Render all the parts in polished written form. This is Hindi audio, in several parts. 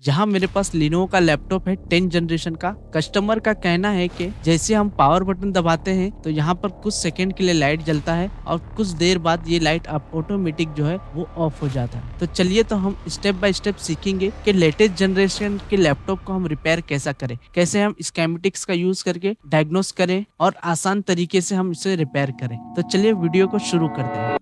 यहाँ मेरे पास लिनोवो का लैपटॉप है 10 जनरेशन का। कस्टमर का कहना है कि जैसे हम पावर बटन दबाते हैं तो यहाँ पर कुछ सेकंड के लिए लाइट जलता है और कुछ देर बाद ये लाइट ऑटोमेटिक जो है वो ऑफ हो जाता है। तो चलिए तो हम स्टेप बाय स्टेप सीखेंगे कि लेटेस्ट जनरेशन के लैपटॉप को हम रिपेयर कैसा करें, कैसे हम स्कीमेटिक्स का यूज करके डायग्नोस करें और आसान तरीके से हम इसे रिपेयर करें। तो चलिए वीडियो को शुरू करते हैं।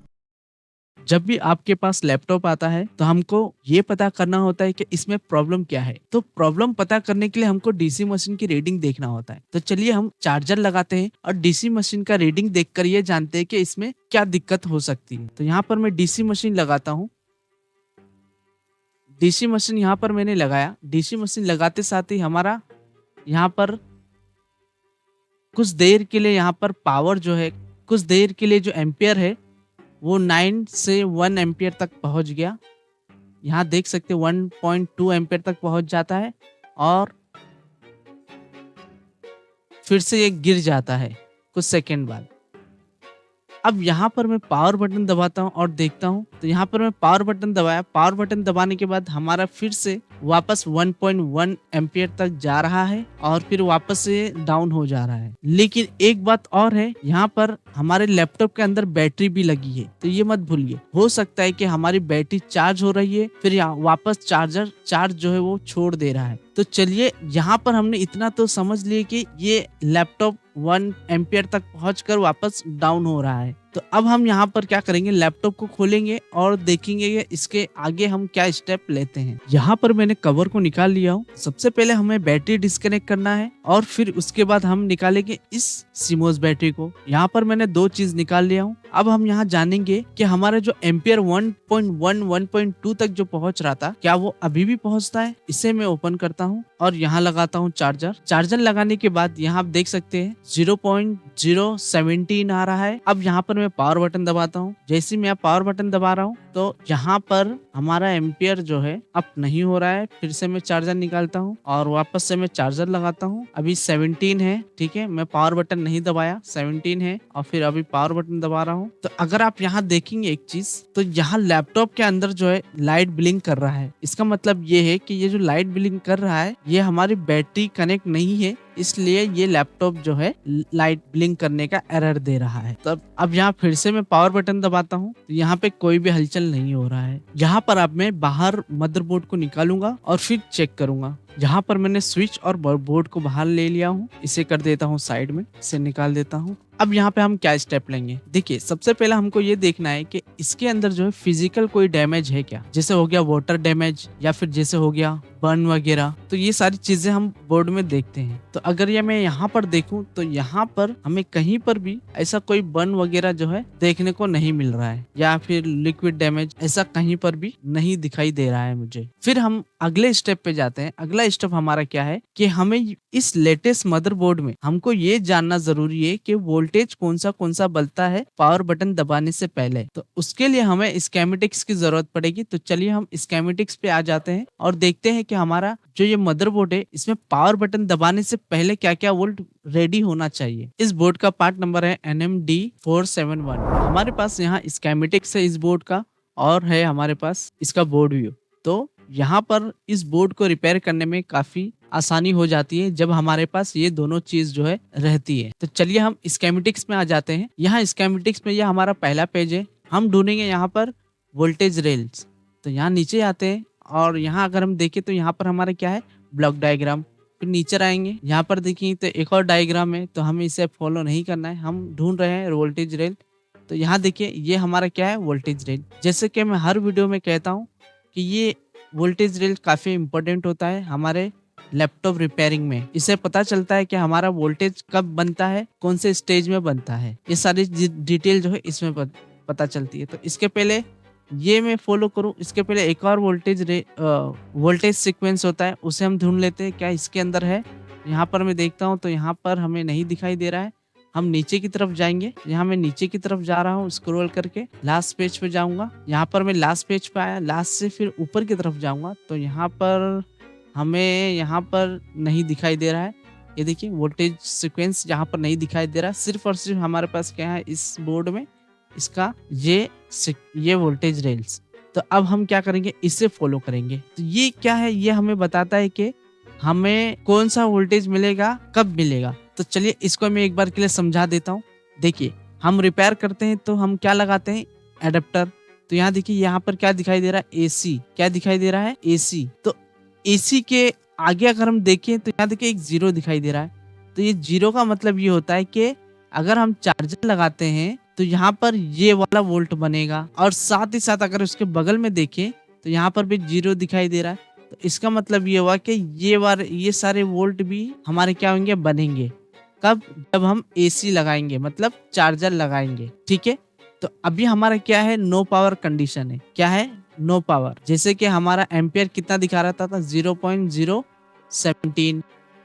जब भी आपके पास लैपटॉप आता है तो हमको ये पता करना होता है कि इसमें प्रॉब्लम क्या है। तो प्रॉब्लम पता करने के लिए हमको डीसी मशीन की रीडिंग देखना होता है। तो चलिए हम चार्जर लगाते हैं और डीसी मशीन का रीडिंग देखकर ये जानते हैं कि इसमें क्या दिक्कत हो सकती है। तो यहाँ पर मैं डीसी मशीन लगाता हूँ। डीसी मशीन यहाँ पर मैंने लगाया। डीसी मशीन लगाते साथ ही हमारा यहाँ पर कुछ देर के लिए यहाँ पर पावर जो है, कुछ देर के लिए जो एम्पियर है वो 9 से 1 एम्पियर तक पहुंच गया। यहाँ देख सकते 1.2 एम्पियर तक पहुंच जाता है और फिर से ये गिर जाता है कुछ सेकंड बाद। अब यहाँ पर मैं पावर बटन दबाता हूँ और देखता हूँ तो यहाँ पर मैं पावर बटन दबाया। पावर बटन दबाने के बाद हमारा फिर से वापस 1.1 एम्पियर तक जा रहा है और फिर वापस से डाउन हो जा रहा है। लेकिन एक बात और है, यहाँ पर हमारे लैपटॉप के अंदर बैटरी भी लगी है, तो ये मत भूलिए। हो सकता है कि हमारी बैटरी चार्ज हो रही है फिर वापस चार्ज जो है वो छोड़ दे रहा है। तो चलिए यहाँ पर हमने इतना तो समझ लिए कि ये लैपटॉप 1 एम्पियर तक पहुंचकर वापस डाउन हो रहा है। तो अब हम यहाँ पर क्या करेंगे, लैपटॉप को खोलेंगे और देखेंगे कि इसके आगे हम क्या स्टेप लेते हैं। यहाँ पर मैंने कवर को निकाल लिया हूँ। सबसे पहले हमें बैटरी डिस्कनेक्ट करना है और फिर उसके बाद हम निकालेंगे इस सीमोस बैटरी को। यहाँ पर मैंने 2 चीज निकाल लिया हूँ। अब हम यहाँ जानेंगे कि हमारा जो एम्पियर 1.1 1.2 तक जो पहुंच रहा था क्या वो अभी भी पहुंचता है। इसे मैं ओपन करता हूँ और यहाँ लगाता हूँ चार्जर लगाने के बाद यहाँ आप देख सकते हैं 0.017 आ रहा है। अब यहाँ पर मैं पावर बटन दबाता हूँ। जैसे मैं पावर बटन दबा रहा हूँ तो यहाँ पर हमारा एम्पियर जो है अप नहीं हो रहा है। फिर से मैं चार्जर निकालता हूँ और वापस से मैं चार्जर लगाता हूँ। अभी 17 है, ठीक है, मैं पावर बटन नहीं दबाया, 17 है और फिर अभी पावर बटन दबा रहा हूँ। तो अगर आप यहाँ देखेंगे एक चीज, तो यहाँ लैपटॉप के अंदर जो है लाइट ब्लिंक कर रहा है। इसका मतलब ये है कि ये जो लाइट ब्लिंक कर रहा है ये हमारी बैटरी कनेक्ट नहीं है, इसलिए ये लैपटॉप जो है लाइट ब्लिंक करने का एरर दे रहा है। तब अब यहाँ फिर से मैं पावर बटन दबाता हूँ तो यहाँ पे कोई भी हलचल नहीं हो रहा है। यहाँ पर अब मैं बाहर मदरबोर्ड को निकालूंगा और फिर चेक करूंगा। यहाँ पर मैंने स्विच और बोर्ड को बाहर ले लिया हूँ। इसे कर देता हूँ साइड में, इसे निकाल देता हूँ। अब यहाँ पे हम क्या स्टेप लेंगे, देखिए सबसे पहले हमको ये देखना है कि इसके अंदर जो है फिजिकल कोई डैमेज है क्या, जैसे हो गया वाटर डैमेज या फिर जैसे हो गया बर्न वगैरह। तो ये सारी चीजें हम बोर्ड में देखते हैं। तो अगर ये मैं यहाँ पर देखूं तो यहाँ पर हमें कहीं पर भी ऐसा कोई बर्न वगैरह जो है देखने को नहीं मिल रहा है या फिर लिक्विड डैमेज ऐसा कहीं पर भी नहीं दिखाई दे रहा है मुझे। फिर हम अगले स्टेप पे जाते हैं। अगला स्टेप हमारा क्या है कि हमें इस लेटेस्ट मदरबोर्ड में हमको ये जानना जरूरी है कि वोल्टेज कौन सा बलता है पावर बटन दबाने से पहले। तो उसके लिए हमें स्कीमेटिक्स की जरूरत पड़ेगी। तो चलिए हम स्कीमेटिक्स पे आ जाते हैं और देखते हैं कि हमारा जो ये मदरबोर्ड है इसमें पावर बटन दबाने से पहले क्या क्या वोल्ट रेडी होना चाहिए। इस बोर्ड का पार्ट नंबर है NMD471। हमारे पास यहाँ स्कीमेटिक्स है इस बोर्ड का और है हमारे पास इसका बोर्ड व्यू। तो यहाँ पर इस बोर्ड को रिपेयर करने में काफी आसानी हो जाती है जब हमारे पास ये दोनों चीज जो है रहती है। तो चलिए हम स्कीमेटिक्स में आ जाते हैं। यहाँ स्कीमेटिक्स में यह हमारा पहला पेज है। हम ढूंढेंगे यहाँ पर वोल्टेज रेल्स। तो यहाँ नीचे आते हैं और यहाँ अगर हम देखें तो यहाँ पर हमारा क्या है, ब्लॉक डायग्राम। फिर नीचे आएंगे, यहाँ पर देखिए तो एक और डायग्राम है, तो हमें इसे फॉलो नहीं करना है, हम ढूंढ रहे हैं वोल्टेज रेल। तो यहाँ देखिए ये हमारा क्या है, वोल्टेज रेल। जैसे कि मैं हर वीडियो में कहता हूँ कि ये वोल्टेज रेल काफी इंपॉर्टेंट होता है हमारे लैपटॉप रिपेयरिंग में। इससे पता चलता है कि हमारा वोल्टेज कब बनता है, कौन से स्टेज में बनता है, ये सारी डिटेल जो है इसमें पता चलती है। तो इसके पहले ये मैं फॉलो करूं, इसके पहले एक और वोल्टेज सीक्वेंस होता है, उसे हम ढूंढ लेते हैं क्या इसके अंदर है। यहाँ पर मैं देखता हूँ तो यहाँ पर हमें नहीं दिखाई दे रहा है। हम नीचे की तरफ जाएंगे। यहाँ मैं नीचे की तरफ जा रहा हूँ स्क्रॉल करके, लास्ट पेज पे जाऊंगा। यहाँ पर मैं लास्ट पेज पे आया, लास्ट से फिर ऊपर की तरफ जाऊंगा तो यहाँ पर हमें यहाँ पर नहीं दिखाई दे रहा है। ये देखिए वोल्टेज सीक्वेंस यहाँ पर नहीं दिखाई दे रहा। सिर्फ और सिर्फ हमारे पास क्या है इस बोर्ड में, इसका ये वोल्टेज रेल्स। तो अब हम क्या करेंगे, इसे फॉलो करेंगे। तो ये क्या है, ये हमें बताता है कि हमें कौन सा वोल्टेज मिलेगा, कब मिलेगा। तो चलिए इसको मैं एक बार के लिए समझा देता हूँ। देखिए हम रिपेयर करते हैं तो हम क्या लगाते हैं, एडेप्टर। तो यहाँ देखिए यहाँ पर क्या दिखाई दे रहा है, एसी। क्या दिखाई दे रहा है, एसी। तो एसी के आगे अगर हम देखें तो यहाँ देखिए एक जीरो दिखाई दे रहा है। तो ये जीरो का मतलब ये होता है कि अगर हम चार्जर लगाते हैं तो यहाँ पर ये वाला वोल्ट बनेगा, और साथ ही साथ अगर उसके बगल में देखें तो यहाँ पर भी जीरो दिखाई दे रहा है। तो इसका मतलब ये हुआ कि ये सारे वोल्ट भी हमारे क्या होंगे, बनेंगे। कब, जब हम एसी लगाएंगे, मतलब चार्जर लगाएंगे। ठीक है। तो अभी हमारा क्या है, नो पावर कंडीशन है। क्या है, नो पावर। जैसे कि हमारा एम्पियर कितना दिखा रहा था 0.017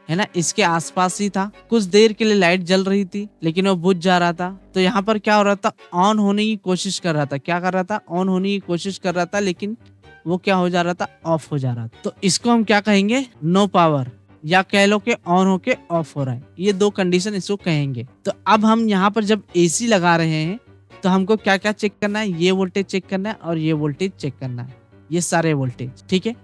है ना, इसके आसपास ही था। कुछ देर के लिए लाइट जल रही थी लेकिन वो बुझ जा रहा था। तो यहाँ पर क्या हो रहा था, ऑन होने की कोशिश कर रहा था। क्या कर रहा था, ऑन होने की कोशिश कर रहा था, लेकिन वो क्या हो जा रहा था, ऑफ हो जा रहा था। तो इसको हम क्या कहेंगे, नो पावर, या कह लो कि ऑन होके ऑफ हो रहा है। ये दो कंडीशन इसको कहेंगे। तो अब हम यहाँ पर जब एसी लगा रहे हैं तो हमको क्या क्या चेक करना है, ये वोल्टेज चेक करना है और ये वोल्टेज चेक करना है, ये सारे वोल्टेज। ठीक है।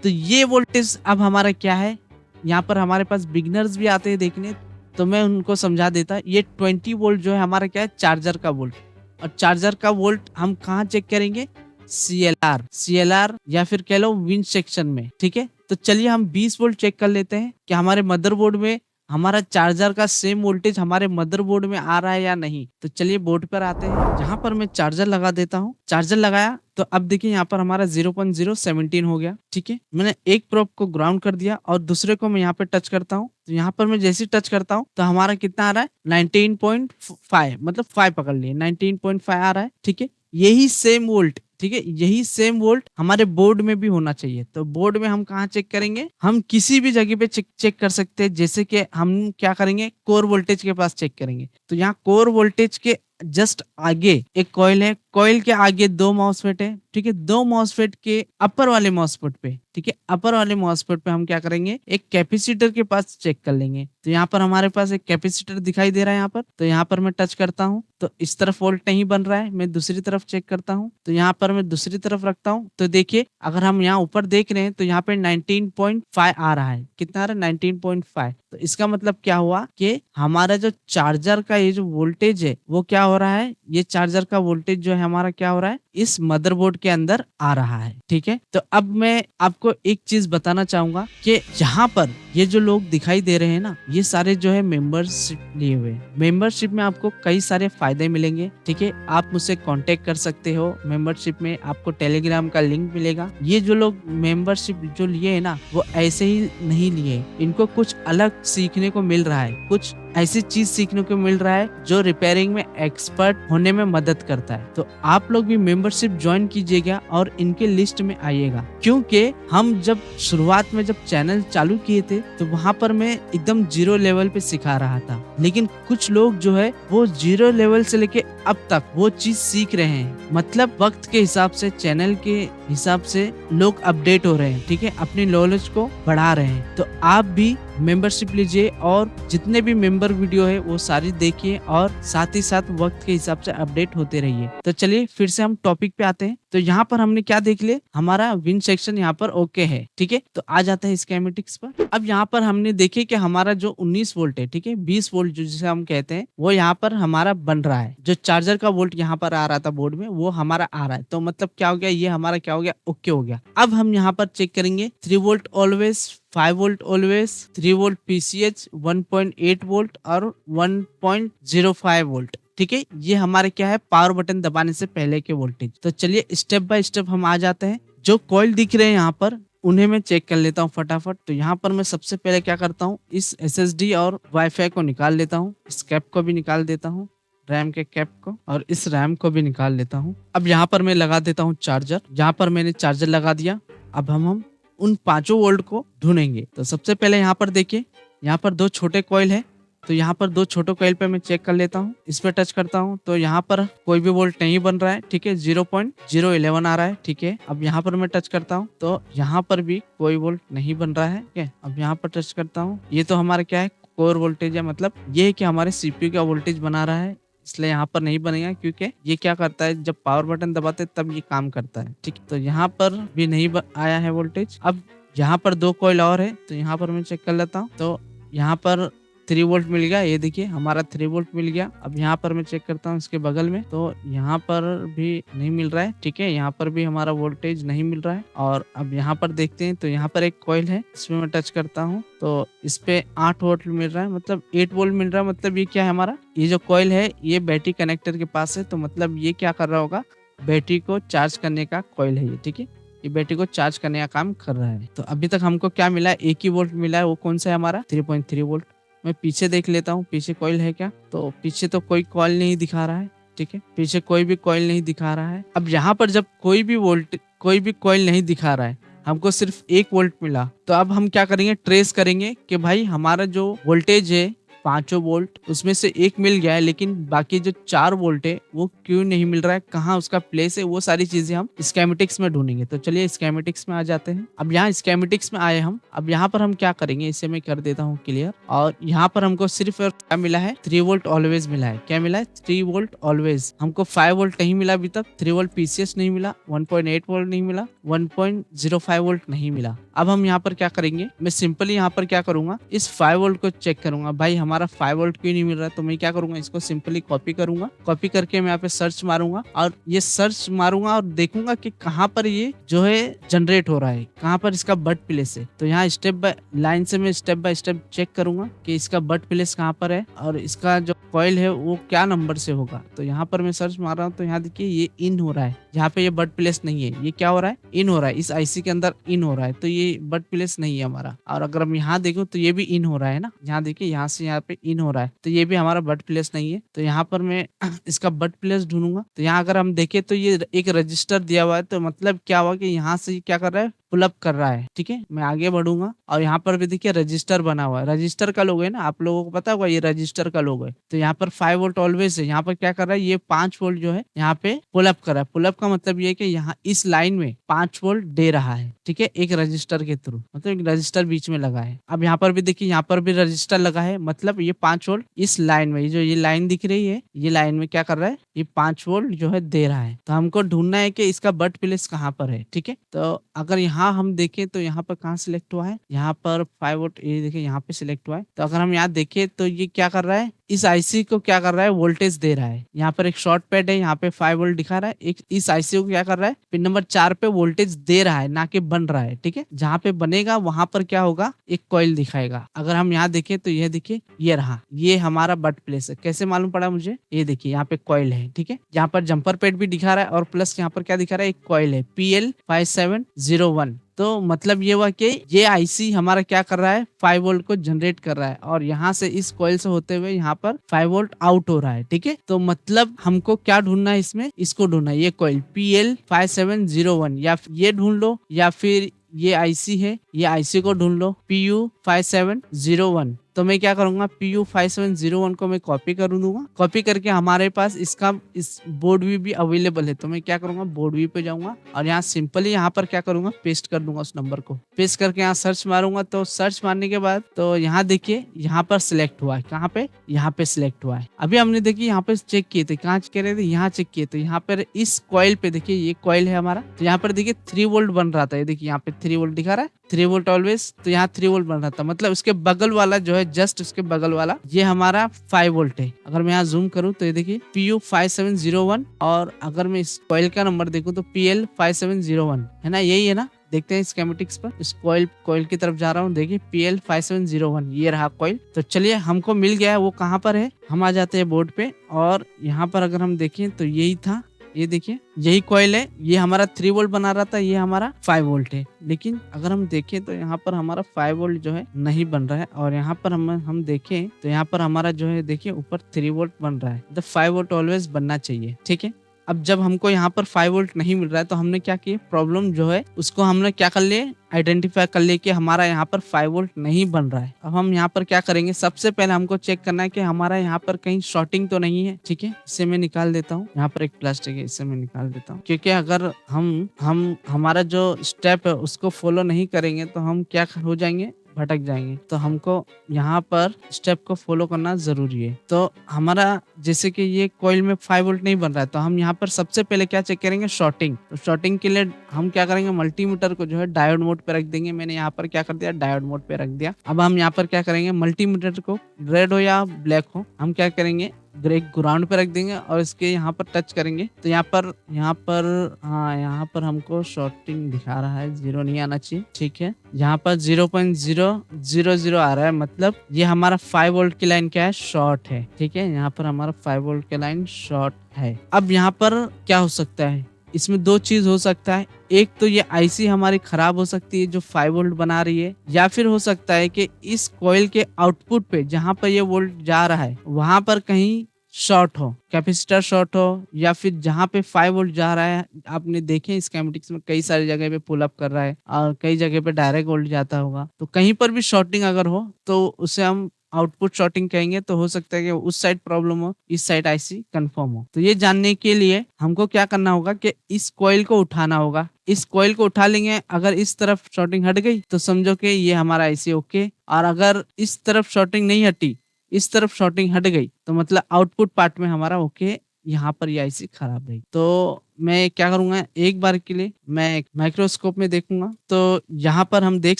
तो ये वोल्टेज अब हमारा क्या है, यहाँ पर हमारे पास बिगनर्स भी आते हैं देखने, तो मैं उनको समझा देता। ये 20 वोल्ट जो है हमारा क्या है, चार्जर का वोल्ट। और चार्जर का वोल्ट हम कहाँ चेक करेंगे, सीएलआर या फिर कह लो विंड सेक्शन में। ठीक है। तो चलिए हम 20 वोल्ट चेक कर लेते हैं कि हमारे मदरबोर्ड में हमारा चार्जर का सेम वोल्टेज हमारे मदरबोर्ड में आ रहा है या नहीं। तो चलिए बोर्ड पर आते हैं, जहां पर मैं चार्जर लगा देता हूं। चार्जर लगाया तो अब देखिए यहाँ पर हमारा 0.017 हो गया। ठीक है। मैंने एक प्रोब को ग्राउंड कर दिया और दूसरे को मैं यहाँ पे टच करता हूँ। तो यहाँ पर मैं जैसे टच करता हूँ तो हमारा कितना आ रहा है, 19.5, मतलब 5 पकड़ लिए, 19.5 आ रहा है। ठीक है। यही सेम वोल्ट, ठीक है, यही सेम वोल्ट हमारे बोर्ड में भी होना चाहिए। तो बोर्ड में हम कहाँ चेक करेंगे, हम किसी भी जगह पे चेक कर सकते हैं। जैसे कि हम क्या करेंगे, कोर वोल्टेज के पास चेक करेंगे। तो यहाँ कोर वोल्टेज के जस्ट आगे एक कॉइल है, कॉइल के आगे 2 मॉसफेट है। ठीक है। 2 मॉसफेट के अपर वाले मॉसफेट पे, ठीक है, अपर वाले मॉसफेट पे हम क्या करेंगे, एक कैपेसिटर के पास चेक कर लेंगे। तो यहाँ पर हमारे पास एक कैपेसिटर दिखाई दे रहा है यहाँ पर। तो यहाँ पर मैं टच करता हूँ तो इस तरफ वोल्ट नहीं बन रहा है, मैं दूसरी तरफ चेक करता हूँ। तो यहाँ पर मैं दूसरी तरफ रखता हूँ तो देखिए अगर हम यहाँ ऊपर देख रहे हैं तो यहाँ पे 19.5 आ रहा है। कितना आ रहा है, 19.5। तो इसका मतलब क्या हुआ कि हमारा जो चार्जर का ये जो वोल्टेज है वो क्या हो रहा है, ये चार्जर का वोल्टेज जो है हमारा क्या हो रहा है, इस मदरबोर्ड के अंदर आ रहा है। ठीक है। तो अब मैं आपको एक चीज बताना चाहूंगा कि यहाँ पर ये जो लोग दिखाई दे रहे हैं ना, ये सारे जो है मेंबरशिप लिए हुए। मेंबरशिप में आपको कई सारे फायदे मिलेंगे। ठीक है। आप मुझसे कांटेक्ट कर सकते हो। मेंबरशिप में आपको टेलीग्राम का लिंक मिलेगा। ये जो लोग मेंबरशिप जो लिए है ना, वो ऐसे ही नहीं लिए, इनको कुछ अलग सीखने को मिल रहा है, कुछ ऐसी चीज सीखने को मिल रहा है जो रिपेयरिंग में एक्सपर्ट होने में मदद करता है। तो आप लोग भी मेंबरशिप ज्वाइन कीजिएगा और इनके लिस्ट में आइएगा, क्योंकि हम जब शुरुआत में जब चैनल चालू किए थे तो वहां पर मैं एकदम 0 लेवल पे सिखा रहा था, लेकिन कुछ लोग जो है वो 0 लेवल से लेके अब तक वो चीज सीख रहे हैं। मतलब वक्त के हिसाब से, चैनल के हिसाब से लोग अपडेट हो रहे हैं। ठीक है। अपनी नॉलेज को बढ़ा रहे हैं। तो आप भी मेंबरशिप लीजिए और जितने भी मेंबर वीडियो है वो सारी देखिए और साथ ही साथ वक्त के हिसाब से अपडेट होते रहिए। तो चलिए फिर से हम टॉपिक पे आते हैं। तो यहाँ पर हमने क्या देख लिया, हमारा विंड सेक्शन यहाँ पर ओके है। ठीक है। तो आ जाता है स्कीमेटिक्स पर। अब यहाँ पर हमने देखे कि हमारा जो 19 वोल्ट है, ठीक है, 20 वोल्ट जो जिसे हम कहते हैं, वो यहाँ पर हमारा बन रहा है। जो चार्जर का वोल्ट यहाँ पर आ रहा था बोर्ड में, वो हमारा आ रहा है। तो मतलब क्या हो गया, ये हमारा क्या हो गया, ओके हो गया। अब हम यहाँ पर चेक करेंगे 3 volt always, 5 volt always, 3 volt PCH, 1.8 volt और 1.05 वोल्ट। ठीक है। ये हमारे क्या है, पावर बटन दबाने से पहले के वोल्टेज। तो चलिए स्टेप बाय स्टेप हम आ जाते हैं। जो कॉइल दिख रहे हैं यहाँ पर उन्हें मैं चेक कर लेता हूँ फटाफट। तो यहाँ पर मैं सबसे पहले क्या करता हूँ, इस एसएसडी और वाईफाई को निकाल लेता हूँ, इस कैप को भी निकाल देता हूँ, रैम के कैप को, और इस रैम को भी निकाल लेता हूँ। अब यहाँ पर मैं लगा देता हूँ चार्जर। यहाँ पर मैंने चार्जर लगा दिया। अब हम उन 5 वोल्ट को ढूंढेंगे। तो सबसे पहले यहाँ पर देखिए, यहाँ पर 2 छोटे कॉइल है। तो यहाँ पर 2 छोटे कॉइल पे मैं चेक कर लेता हूँ, इस पे टच करता हूँ तो यहाँ पर कोई भी वोल्ट नहीं बन रहा है। ठीक है। 0.011 आ रहा है। ठीक है। अब यहाँ पर मैं टच करता हूँ तो यहाँ पर भी कोई वोल्ट नहीं बन रहा है। ठीक है। अब यहाँ पर टच करता हूँ, ये तो हमारा क्या है, कोर वोल्टेज है। मतलब ये है कि हमारे सीपीयू का वोल्टेज बना रहा है इसलिए यहाँ पर नहीं बनेगा, क्योंकि ये क्या करता है जब पावर बटन दबाते हैं तब ये काम करता है। ठीक है, तो यहाँ पर भी नहीं आया है वोल्टेज। अब यहाँ पर 2 कॉइल और है, तो यहाँ पर मैं चेक कर लेता हूँ। तो यहाँ पर 3 वोल्ट मिल गया, ये देखिए हमारा 3 वोल्ट मिल गया। अब यहाँ पर मैं चेक करता हूँ इसके बगल में, तो यहाँ पर भी नहीं मिल रहा है। ठीक है, यहाँ पर भी हमारा वोल्टेज नहीं मिल रहा है। और अब यहाँ पर देखते हैं, तो यहाँ पर एक कॉइल है, इसमें मैं टच करता हूँ तो इस पे 8 वोल्ट मिल रहा है, मतलब 8 वोल्ट मिल रहा है। मतलब ये क्या है, हमारा ये जो कॉइल है ये बैटरी कनेक्टर के पास है, तो मतलब ये क्या कर रहा होगा, बैटरी को चार्ज करने का कॉइल है ये। ठीक है, ये बैटरी को चार्ज करने का काम कर रहा है। तो अभी तक हमको क्या मिला है, एक ही वोल्ट मिला है। वो कौन सा है, हमारा 3.3 वोल्ट। मैं पीछे देख लेता हूँ, पीछे कॉइल है क्या। तो पीछे तो कोई कॉइल नहीं दिखा रहा है। ठीक है, पीछे कोई भी कॉइल नहीं दिखा रहा है। अब यहाँ पर जब कोई भी कॉइल नहीं दिखा रहा है, हमको सिर्फ 1 वोल्ट मिला, तो अब हम क्या करेंगे, ट्रेस करेंगे कि भाई हमारा जो वोल्टेज है 5 वोल्ट, उसमें से 1 मिल गया है, लेकिन बाकी जो 4 वोल्ट है वो क्यों नहीं मिल रहा है, कहाँ उसका प्लेस है, वो सारी चीजें हम स्कीमेटिक्स में ढूंढेंगे। तो चलिए स्कीमेटिक्स में आ जाते हैं। अब यहाँ स्कीमेटिक्स में आए हम। अब यहाँ पर हम क्या करेंगे, इसे मैं कर देता हूँ क्लियर। और यहाँ पर हमको सिर्फ और क्या मिला है, 3 वोल्ट ऑलवेज मिला है। क्या मिला है, 3 वोल्ट ऑलवेज। हमको 5 वोल्ट नहीं मिला अभी तक, 3 वोल्ट पीसीएस नहीं मिला, 1.8 वोल्ट नहीं मिला, 1.05 वोल्ट नहीं मिला। अब हम यहाँ पर क्या करेंगे, मैं सिंपली यहाँ पर क्या करूंगा, इस 5 वोल्ट को चेक करूंगा, भाई हमारा 5 वोल्ट क्यों नहीं मिल रहा है। तो मैं क्या करूंगा, इसको सिंपली कॉपी करूंगा, कॉपी करके मैं यहाँ पे सर्च मारूंगा, और ये सर्च मारूंगा और देखूंगा कि कहाँ पर ये जो है जनरेट हो रहा है, कहाँ पर इसका बट प्लेस है। तो यहाँ स्टेप बाय लाइन से मैं स्टेप बाय स्टेप चेक करूंगा कि इसका बट प्लेस कहाँ पर है, और इसका जो कॉइल है वो क्या नंबर से होगा। तो यहाँ पर मैं सर्च मार रहा हूँ, तो यहाँ देखिए ये इन हो रहा है, यहाँ पे ये बट प्लेस नहीं है। ये क्या हो रहा है, इन हो रहा है, इस आईसी के अंदर इन हो रहा है, तो ये बट प्लेस नहीं है हमारा। और अगर हम यहाँ देखो तो ये भी इन हो रहा है ना, यहाँ देखिए यहाँ से यहाँ पे इन हो रहा है, तो ये भी हमारा बट प्लेस नहीं है। तो यहाँ पर मैं इसका बट प्लेस ढूंढूंगा। तो यहाँ अगर हम देखें तो ये एक रजिस्टर दिया हुआ है, तो मतलब क्या हुआ कि यहाँ से क्या कर रहा है, पुल अप कर रहा है। ठीक है, मैं आगे बढ़ूंगा, और यहाँ पर भी देखिए रजिस्टर बना हुआ है, रजिस्टर का लोगो है ना, आप लोगों को पता होगा ये रजिस्टर का लोगो है। तो यहाँ पर 5 वोल्ट ऑलवेज है, यहाँ पर क्या कर रहा है, ये 5 वोल्ट जो है यहाँ पे पुल अप कर रहा है। पुल अप का मतलब ये है कि यहाँ इस लाइन में 5 वोल्ट दे रहा है। ठीक है, एक रजिस्टर के थ्रू, मतलब एक रजिस्टर बीच में लगा है। अब यहाँ पर भी देखिए, यहाँ पर भी रजिस्टर लगा है, मतलब ये 5 वोल्ट इस लाइन में, जो ये लाइन दिख रही है, ये लाइन में क्या कर रहा है, ये 5 वोल्ट जो है दे रहा है। तो हमको ढूंढना है कि इसका बट प्लेस कहाँ पर है। ठीक है, तो अगर यहाँ हम देखें तो यहाँ पर कहाँ सिलेक्ट हुआ है, यहाँ पर 5 वोल्ट, ये देखिए यहाँ पे सिलेक्ट हुआ है। तो अगर हम यहाँ देखें तो ये क्या कर रहा है, इस आईसी को क्या कर रहा है, वोल्टेज दे रहा है। यहाँ पर एक शॉर्ट पैड है, यहाँ पे 5 वोल्ट दिखा रहा है। एक इस आईसी को क्या कर रहा है, पिन नंबर 4 पे वोल्टेज दे रहा है, ना कि बन रहा है। ठीक है, जहाँ पे बनेगा वहां पर क्या होगा, एक कॉइल दिखाएगा। अगर हम यहाँ देखें तो ये देखिए, ये रहा, ये हमारा बट प्लेस है। कैसे मालूम पड़ा मुझे, ये देखिए यहाँ पे कॉइल है। ठीक है, यहाँ पर जंपर पैड भी दिखा रहा है, और प्लस यहाँ पर क्या दिखा रहा है, एक कॉइल है PL5701। तो मतलब ये हुआ कि ये आईसी हमारा क्या कर रहा है, 5 वोल्ट को जनरेट कर रहा है, और यहाँ से इस कॉइल से होते हुए यहाँ पर 5 वोल्ट आउट हो रहा है। ठीक है, तो मतलब हमको क्या ढूंढना है इसमें, इसको ढूंढना है, ये कॉइल PL5701, या ये ढूंढ लो, या फिर ये आईसी है, ये आईसी को ढूंढ लो, PU5701। तो मैं क्या करूंगा, PU5701 को मैं कॉपी कर दूंगा। कॉपी करके हमारे पास इसका इस बोर्ड व्यू भी अवेलेबल है, तो मैं क्या करूंगा, बोर्ड व्यू पे जाऊंगा, और यहाँ सिंपली यहाँ पर क्या करूंगा, पेस्ट कर दूंगा उस नंबर को। पेस्ट करके यहाँ सर्च मारूंगा, तो सर्च मारने के बाद तो यहाँ देखिए, यहाँ पर सिलेक्ट हुआ है, कहाँ पे, यहाँ पे सिलेक्ट हुआ है। अभी हमने देखिए यहाँ पे चेक किए थे, कहाँ कह रहे थे, यहाँ चेक किए, तो यहाँ पर इस कॉइल पे देखिए, ये कॉइल है हमारा, तो यहाँ पर देखिए 3 वोल्ट बन रहा था। ये देखिए यहाँ पे 3 वोल्ट दिखा रहा है, 3 वोल्ट ऑलवेज, तो यहाँ 3 वोल्ट बन रहा था। मतलब उसके बगल वाला जो है, जस्ट उसके बगल वाला, ये हमारा 5 वोल्ट है। अगर मैं यहाँ जूम करूँ तो ये देखिए PU5701, और अगर मैं इस कॉइल का नंबर देखूँ तो PL5701 है ना, यही है ना। देखते हैं स्कीमेटिक्स पर, इस कॉइल की तरफ जा रहा हूँ, देखिए PL5701, ये रहा कॉइल। तो चलिए हमको मिल गया है, वो कहाँ पर है, हम आ जाते हैं बोर्ड पे, और यहाँ पर अगर हम देखें तो यही था, ये देखिए यही कॉइल है, ये हमारा 3 वोल्ट बना रहा था, ये हमारा 5 वोल्ट है। लेकिन अगर हम देखें तो यहाँ पर हमारा 5 वोल्ट जो है नहीं बन रहा है, और यहाँ पर हम देखें तो यहाँ पर हमारा जो है देखिए ऊपर 3 वोल्ट बन रहा है। द 5 वोल्ट ऑलवेज बनना चाहिए। ठीक है, अब जब हमको यहाँ पर 5 वोल्ट नहीं मिल रहा है, तो हमने क्या किया, प्रॉब्लम जो है उसको हमने क्या कर लिए, आइडेंटिफाई कर लिए कि हमारा यहाँ पर 5 वोल्ट नहीं बन रहा है। अब हम यहाँ पर क्या करेंगे, सबसे पहले हमको चेक करना है कि हमारा यहाँ पर कहीं शॉर्टिंग तो नहीं है। ठीक है, इसे मैं निकाल देता हूँ, यहाँ पर एक प्लास्टिक है, इसे मैं निकाल देता हूँ, क्योंकि अगर हम हमारा जो स्टेप है उसको फॉलो नहीं करेंगे तो हम क्या हो जाएंगे, भटक जाएंगे। तो हमको यहाँ पर स्टेप को फॉलो करना जरूरी है। तो हमारा जैसे कि ये कॉइल में 5 वोल्ट नहीं बन रहा है, तो हम यहाँ पर सबसे पहले क्या चेक करेंगे, शॉर्टिंग। तो शॉर्टिंग के लिए हम क्या करेंगे, मल्टीमीटर को जो है डायोड मोड पे रख देंगे। मैंने यहाँ पर क्या कर दिया, डायोड मोड पे रख दिया। अब हम यहाँ पर क्या करेंगे, मल्टीमीटर को रेड हो या ब्लैक हो, हम क्या करेंगे, एक ग्राउंड पे रख देंगे और इसके यहाँ पर टच करेंगे। तो यहाँ पर हाँ, यहाँ पर हमको शॉर्टिंग दिखा रहा है, 0 नहीं आना चाहिए, ठीक है। यहाँ पर 0.000 आ रहा है, मतलब ये हमारा 5 वोल्ट की लाइन क्या है, शॉर्ट है, ठीक है। यहाँ पर हमारा 5 वोल्ट की लाइन शॉर्ट है। अब यहाँ पर क्या हो सकता है, इसमें दो चीज हो सकता है। एक तो ये आईसी हमारी खराब हो सकती है जो 5 वोल्ट बना रही है, या फिर हो सकता है कि इस कॉइल के आउटपुट पे जहां पर ये वोल्ट जा रहा है वहां पर कहीं शॉर्ट हो, कैपेसिटर शॉर्ट हो, या फिर जहां पे 5 वोल्ट जा रहा है, आपने देखे स्कीमेटिक्स में कई सारी जगह पे पुल अप कर रहा है और कई जगह पे डायरेक्ट वोल्ट जाता होगा। तो कहीं पर भी शॉर्टिंग अगर हो तो उसे हम आउटपुट शॉर्टिंग कहेंगे। तो हो सकता है कि उस साइड प्रॉब्लम हो, इस साइड आईसी कंफर्म हो। तो ये जानने के लिए हमको क्या करना होगा कि इस कॉइल को उठाना होगा। इस कॉइल को उठा लेंगे, अगर इस तरफ शॉर्टिंग हट गई तो समझो कि ये हमारा आईसी ओके, और अगर इस तरफ शॉर्टिंग नहीं हटी, इस तरफ शॉर्टिंग हट गई, तो मतलब आउटपुट पार्ट में हमारा ओके, यहाँ पर ये आईसी खराब रही। तो मैं क्या करूंगा, एक बार के लिए मैं एक माइक्रोस्कोप में देखूंगा। तो यहाँ पर हम देख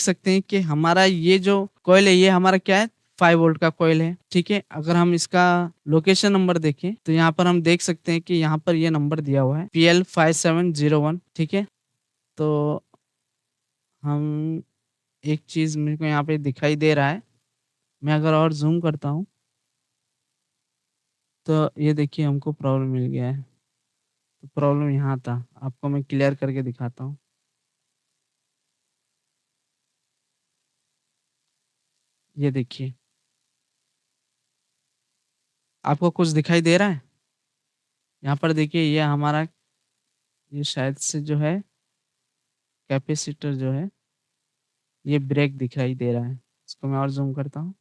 सकते हैं कि हमारा ये जो कॉइल है ये हमारा क्या है, 5 वोल्ट का कॉइल है, ठीक है। अगर हम इसका लोकेशन नंबर देखें तो यहाँ पर हम देख सकते हैं कि यहाँ पर ये नंबर दिया हुआ है PL5701, ठीक है। तो हम एक चीज मेरे को यहाँ पे दिखाई दे रहा है, मैं अगर और जूम करता हूँ तो ये देखिए हमको प्रॉब्लम मिल गया है। तो प्रॉब्लम यहाँ था, आपको मैं क्लियर करके दिखाता हूँ। ये देखिए, आपको कुछ दिखाई दे रहा है यहाँ पर, देखिए ये हमारा, ये शायद से जो है कैपेसिटर जो है ये ब्रेक दिखाई दे रहा है। इसको मैं और जूम करता हूँ।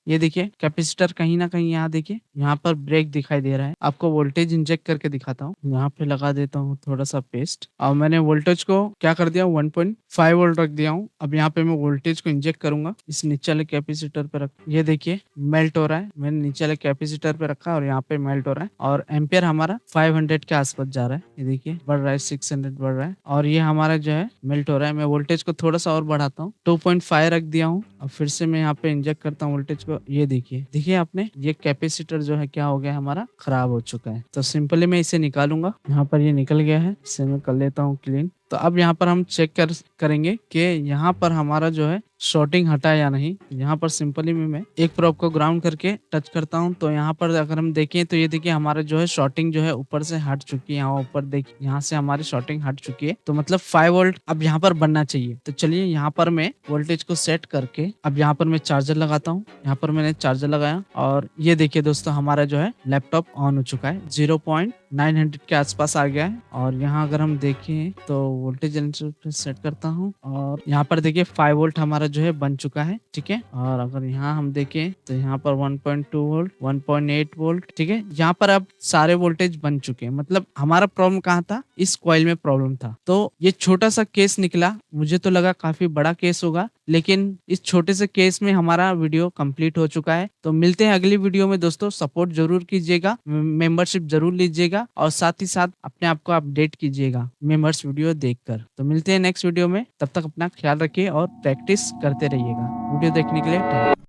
ये देखिए कैपेसिटर कहीं ना कहीं, यहाँ देखिए यहाँ पर ब्रेक दिखाई दे रहा है। आपको वोल्टेज इंजेक्ट करके दिखाता हूँ। यहाँ पे लगा देता हूँ थोड़ा सा पेस्ट, और मैंने वोल्टेज को क्या कर दिया, 1.5 वोल्ट रख दिया हूँ। अब यहाँ पे मैं वोल्टेज को इंजेक्ट करूंगा इस नीचे वाले कैपेसिटर पे रख। ये देखिए मेल्ट हो रहा है, मैंने नीचे वाले कैपेसिटर पे रखा और यहाँ पे मेल्ट हो रहा है, और एम्पियर हमारा 500 के आसपास जा रहा है। ये देखिए बढ़ रहा है, 600 बढ़ रहा है, और ये हमारा जो है मेल्ट हो रहा है। मैं वोल्टेज को थोड़ा सा और बढ़ाता हूँ, 2.5 रख दिया हूँ। अब फिर से मैं यहाँ पे इंजेक्ट करता हूँ वोल्टेज को। ये देखिए आपने, ये कैपेसिटर जो है क्या हो गया, हमारा खराब हो चुका है। तो सिंपली मैं इसे निकालूंगा, यहाँ पर ये निकल गया है, इसे मैं कर लेता हूँ क्लीन। तो अब यहाँ पर हम चेक करेंगे कि यहाँ पर हमारा जो है शॉर्टिंग हटा या नहीं। यहाँ पर सिंपली मैं एक प्रोब को ग्राउंड करके टच करता हूँ। तो यहाँ पर अगर हम देखें तो ये देखिए हमारा जो है शॉर्टिंग जो है ऊपर से हट चुकी है। यहाँ ऊपर देखिए, यहाँ से हमारी शॉर्टिंग हट चुकी है, तो मतलब 5 वोल्ट अब यहाँ पर बनना चाहिए। तो चलिए यहाँ पर मैं वोल्टेज को सेट करके अब यहाँ पर मैं चार्जर लगाता हूँ। यहाँ पर मैंने चार्जर लगाया और ये देखिए दोस्तों हमारा जो है लैपटॉप ऑन हो चुका है, 0.900 के आसपास आ गया है। और यहाँ अगर हम देखें तो वोल्टेज जनरेटर सेट करता हूँ और यहाँ पर देखिए 5 वोल्ट हमारा जो है बन चुका है, ठीक है। और अगर यहाँ हम देखें तो यहाँ पर 1.2 वोल्ट, 1.8 वोल्ट, ठीक है। यहाँ पर अब सारे वोल्टेज बन चुके हैं। मतलब हमारा प्रॉब्लम कहाँ था, इस कॉइल में प्रॉब्लम था। तो ये छोटा सा केस निकला, मुझे तो लगा काफी बड़ा केस होगा, लेकिन इस छोटे से केस में हमारा वीडियो कंप्लीट हो चुका है। तो मिलते हैं अगली वीडियो में दोस्तों। सपोर्ट जरूर कीजिएगा, मेंबरशिप जरूर लीजिएगा और साथ ही साथ अपने आप को अपडेट कीजिएगा मेंबर्स वीडियो देखकर। तो मिलते हैं नेक्स्ट वीडियो में, तब तक अपना ख्याल रखिए और प्रैक्टिस करते रहिएगा। वीडियो देखने के लिए थैंक यू।